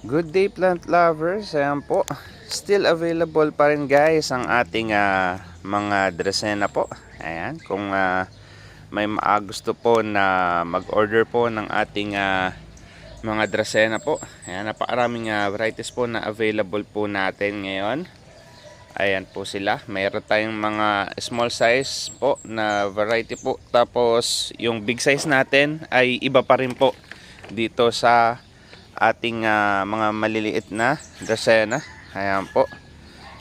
Good day plant lovers, ayan po. Still available pa rin guys ang ating mga Dracaena po. Ayan, kung may gusto po na mag-order po ng ating mga Dracaena po. Ayan, napakaraming varieties po na available po natin ngayon. Ayan po sila. Mayroon tayong mga small size po na variety po. Tapos yung big size natin ay iba pa rin po dito sa ating mga maliliit na Dracaena. Ayan po.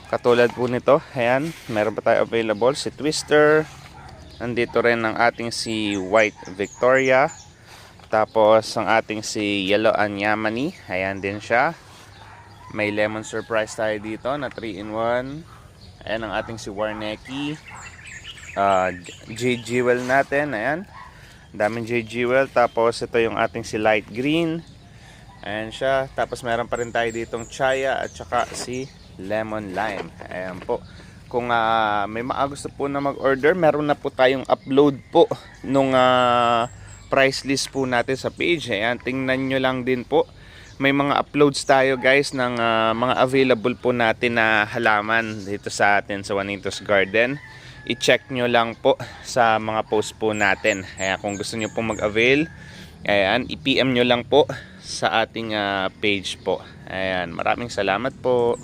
Katulad po nito. Ayan. Meron pa tayo available. Si Twister. Nandito rin ang ating si White Victoria. Tapos ang ating si Yellow Anyamani. Ayan din siya. May lemon surprise tayo dito na 3-in-1. Ayan ang ating si Warneki. J Jewel natin. Ayan. Daming J Jewel. Tapos ito yung ating si Light Green. Ayan siya. Tapos meron pa rin tayo ditong Chaya at saka si Lemon Lime. Ayan po. Kung may gusto po na mag-order, meron na po tayong upload po nung price list po natin sa page. Ayan, tingnan nyo lang din po. May mga uploads tayo guys ng mga available po natin na halaman dito sa atin sa Juanitos Garden. I-check nyo lang po sa mga post po natin. Ayan, kung gusto nyo po mag-avail, ayan, i-PM nyo lang po sa ating page po. Ayan, maraming salamat po.